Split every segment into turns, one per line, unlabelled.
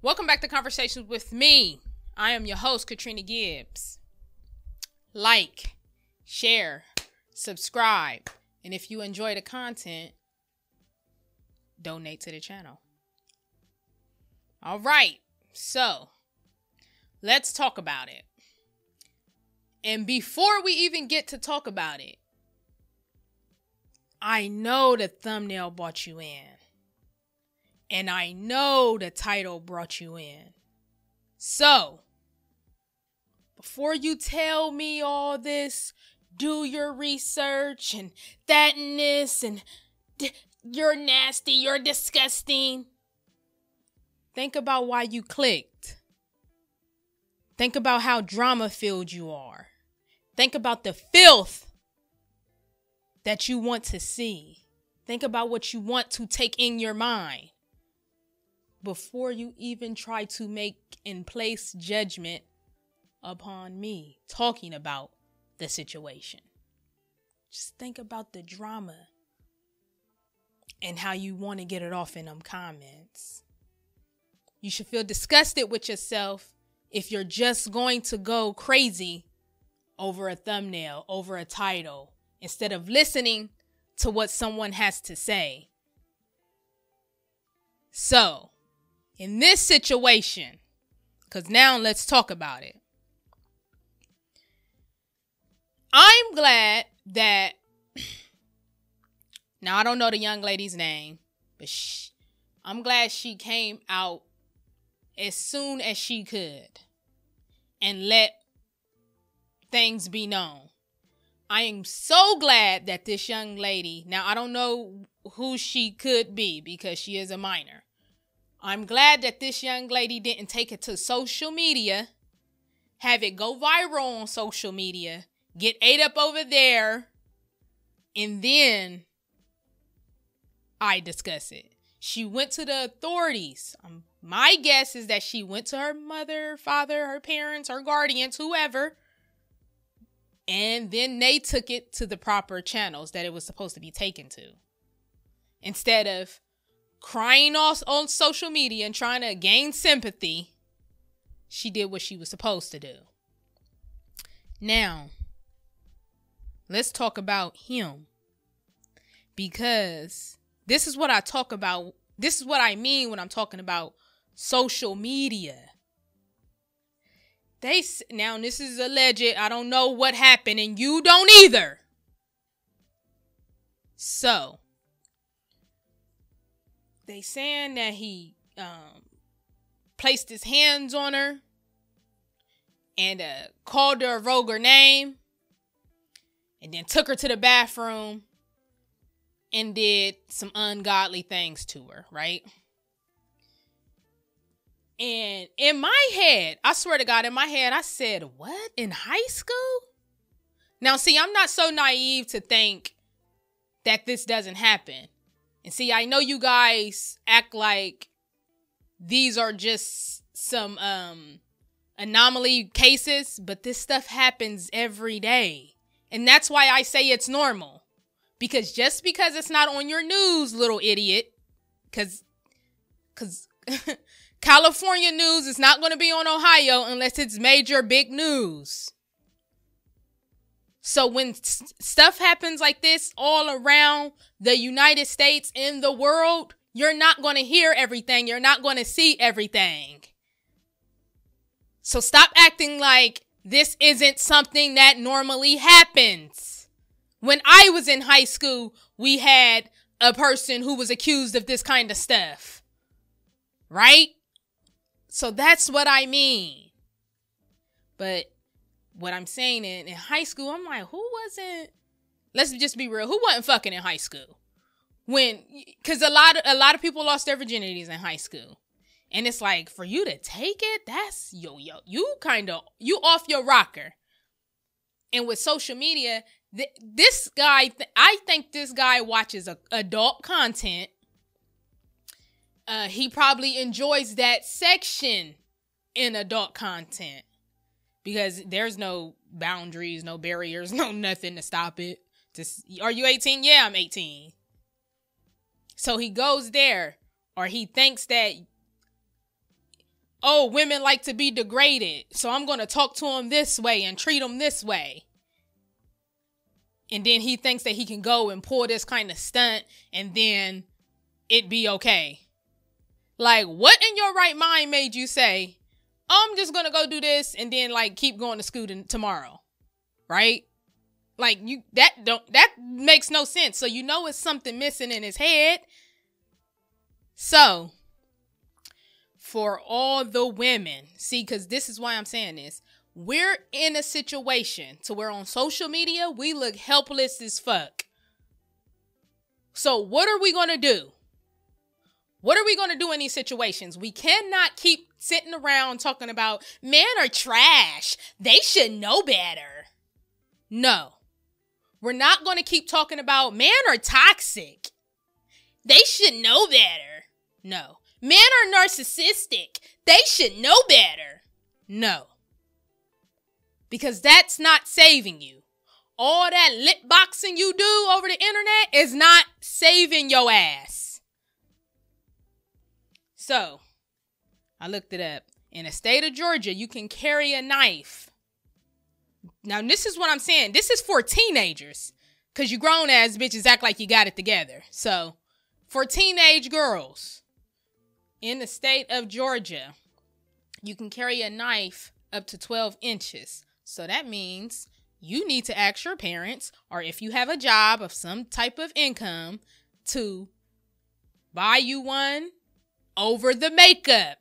Welcome back to Conversations with me. I am your host, Katrina Gibbs. Like, share, subscribe, and if you enjoy the content, donate to the channel. All right, so let's talk about it. And before we even get to talk about it, I know the thumbnail brought you in. And I know the title brought you in. So, before you tell me all this, do your research and that and this and you're nasty, you're disgusting. Think about why you clicked. Think about how drama-filled you are. Think about the filth that you want to see. Think about what you want to take in your mind before you even try to make and place judgment upon me talking about the situation. Just think about the drama and how you want to get it off in them comments. You should feel disgusted with yourself if you're just going to go crazy over a thumbnail, over a title, instead of listening to what someone has to say. So, in this situation, because now let's talk about it. I'm glad that, now I don't know the young lady's name, but I'm glad she came out as soon as she could and let things be known. I am so glad that this young lady, now I don't know who she could be because she is a minor. I'm glad that this young lady didn't take it to social media, have it go viral on social media, get ate up over there, and then I discuss it. She went to the authorities. My guess is that she went to her mother, father, her parents, her guardians, whoever, and then they took it to the proper channels that it was supposed to be taken to. Instead of crying off on social media and trying to gain sympathy, she did what she was supposed to do. Now, let's talk about him. Because this is what I talk about. This is what I mean when I'm talking about social media. Now, this is alleged. I don't know what happened, and you don't either. So, they saying that he placed his hands on her and called her a vulgar name and then took her to the bathroom and did some ungodly things to her, right? And in my head, I swear to God, in my head, I said, what? In high school? Now, see, I'm not so naive to think that this doesn't happen. And see, I know you guys act like these are just some anomaly cases, but this stuff happens every day. And that's why I say it's normal. Because just because it's not on your news, little idiot, because California news is not going to be on Ohio unless it's major big news. So when stuff happens like this all around the United States and the world, you're not going to hear everything. You're not going to see everything. So stop acting like this isn't something that normally happens. When I was in high school, we had a person who was accused of this kind of stuff. Right? So that's what I mean. But what I'm saying in high school, I'm like, let's just be real, who wasn't fucking in high school? Because a lot of people lost their virginities in high school. And it's like, for you to take it, that's, you off your rocker. And with social media, this guy, I think this guy watches adult content. He probably enjoys that section in adult content. Because there's no boundaries, no barriers, no nothing to stop it. Are you 18? Yeah, I'm 18. So he goes there, or he thinks that oh, women like to be degraded, so I'm going to talk to them this way and treat them this way. And then he thinks that he can go and pull this kind of stunt and then it be okay. Like, what in your right mind made you say, I'm just going to go do this and then like keep going to school tomorrow? Right? Like, that makes no sense. So you know it's something missing in his head. So for all the women, see, because this is why I'm saying this. We're in a situation to where on social media, we look helpless as fuck. So what are we going to do? What are we going to do in these situations? We cannot keep sitting around talking about men are trash. They should know better. No, we're not going to keep talking about men are toxic. They should know better. No, men are narcissistic. They should know better. No. Because that's not saving you. All that lip boxing you do over the internet is not saving your ass. So, I looked it up. In the state of Georgia, you can carry a knife. Now, this is what I'm saying. This is for teenagers. Because you grown ass bitches act like you got it together. So, for teenage girls, in the state of Georgia, you can carry a knife up to 12 inches. So that means you need to ask your parents, or if you have a job of some type of income, to buy you one over the makeup,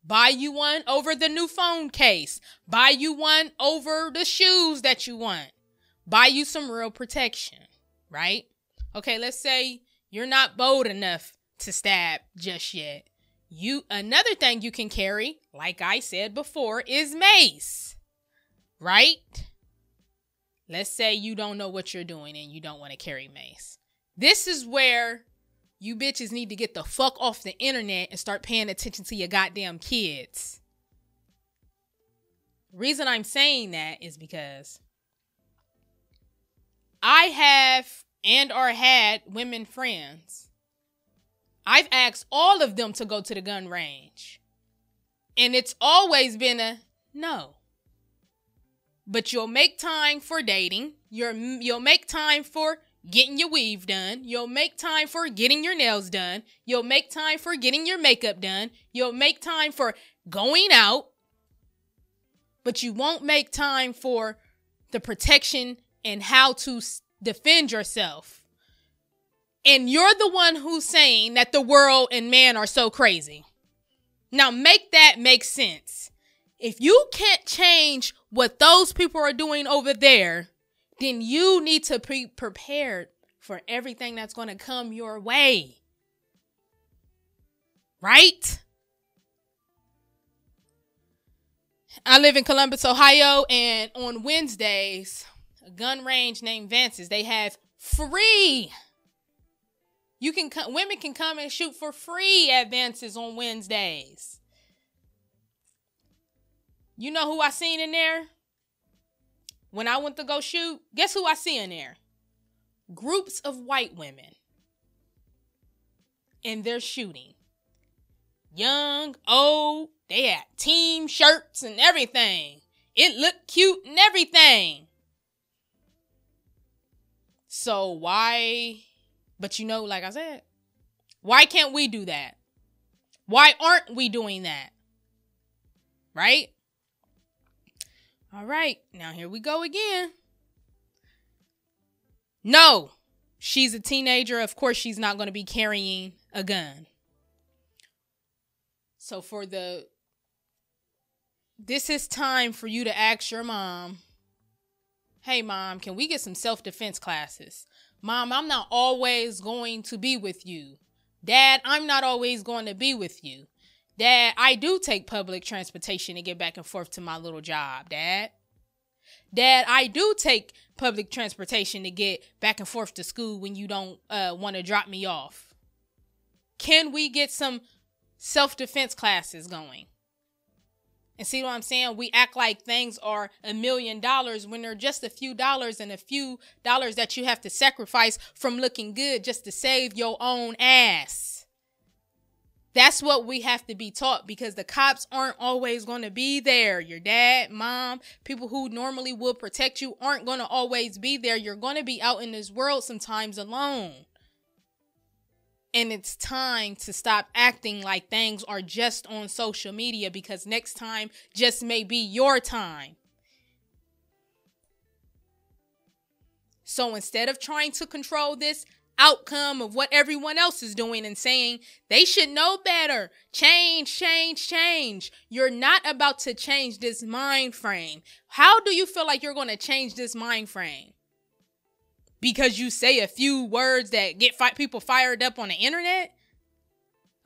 buy you one over the new phone case, buy you one over the shoes that you want, buy you some real protection, right? Okay, let's say you're not bold enough to stab just yet. Another thing you can carry, like I said before, is mace. Right? Let's say you don't know what you're doing and you don't want to carry mace. This is where you bitches need to get the fuck off the internet and start paying attention to your goddamn kids. Reason I'm saying that is because I have or had women friends. I've asked all of them to go to the gun range. And it's always been a no. But you'll make time for dating. You'll make time for getting your weave done. You'll make time for getting your nails done. You'll make time for getting your makeup done. You'll make time for going out. But you won't make time for the protection and how to defend yourself. And you're the one who's saying that the world and man are so crazy. Now make that make sense. If you can't change what those people are doing over there, then you need to be prepared for everything that's going to come your way. Right? I live in Columbus, Ohio, and on Wednesdays, a gun range named Vance's, they have free. Women can come and shoot for free at Vance's on Wednesdays. You know who I seen in there? When I went to go shoot, guess who I see in there? Groups of white women. And they're shooting. Young, old, they had team shirts and everything. It looked cute and everything. So why, but you know, like I said, why can't we do that? Why aren't we doing that? Right? All right, now here we go again. No, she's a teenager. Of course, she's not going to be carrying a gun. So this is time for you to ask your mom, hey, Mom, can we get some self-defense classes? Mom, I'm not always going to be with you. Dad, I'm not always going to be with you. Dad, I do take public transportation to get back and forth to my little job, Dad. Dad, I do take public transportation to get back and forth to school when you don't want to drop me off. Can we get some self-defense classes going? And see what I'm saying? We act like things are $1 million when they're just a few dollars and a few dollars that you have to sacrifice from looking good just to save your own ass. That's what we have to be taught, because the cops aren't always going to be there. Your dad, mom, people who normally would protect you aren't going to always be there. You're going to be out in this world sometimes alone. And it's time to stop acting like things are just on social media, because next time just may be your time. So instead of trying to control this outcome of what everyone else is doing and saying they should know better, change. You're not about to change this mind frame. How do you feel like you're going to change this mind frame? Because you say a few words that get people fired up on the internet?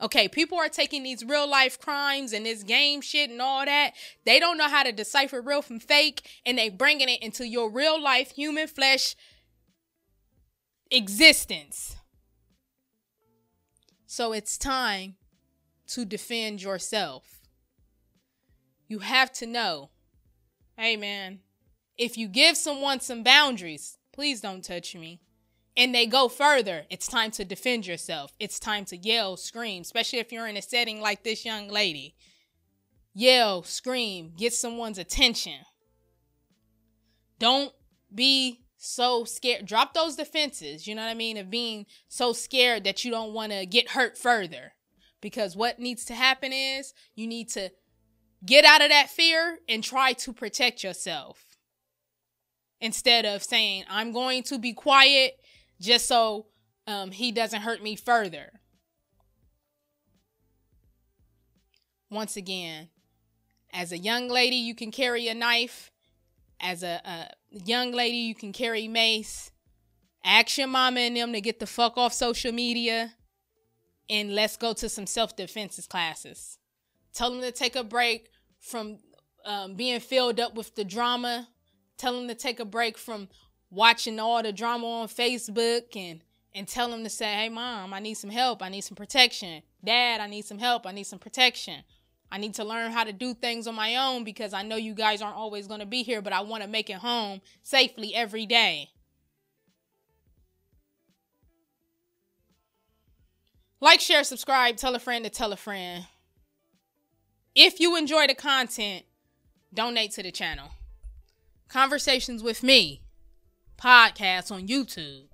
Okay, people are taking these real life crimes and this game shit and all that. They don't know how to decipher real from fake, and they bringing it into your real life human flesh existence. So it's time to defend yourself. You have to know, hey man, if you give someone some boundaries, please don't touch me, and they go further, it's time to defend yourself. It's time to yell, scream, especially if you're in a setting like this young lady. Yell, scream, get someone's attention. Don't be so scared. Drop those defenses, you know what I mean, of being so scared that you don't want to get hurt further. Because what needs to happen is you need to get out of that fear and try to protect yourself. Instead of saying, I'm going to be quiet just so he doesn't hurt me further. Once again, as a young lady, you can carry a knife. As a young lady, you can carry mace. Ask your mama and them to get the fuck off social media. And let's go to some self-defense classes. Tell them to take a break from being filled up with the drama. Tell them to take a break from watching all the drama on Facebook. And tell them to say, hey, mom, I need some help. I need some protection. Dad, I need some help. I need some protection. I need to learn how to do things on my own, because I know you guys aren't always going to be here, but I want to make it home safely every day. Like, share, subscribe, tell a friend to tell a friend. If you enjoy the content, donate to the channel. Conversations with Me podcast on YouTube.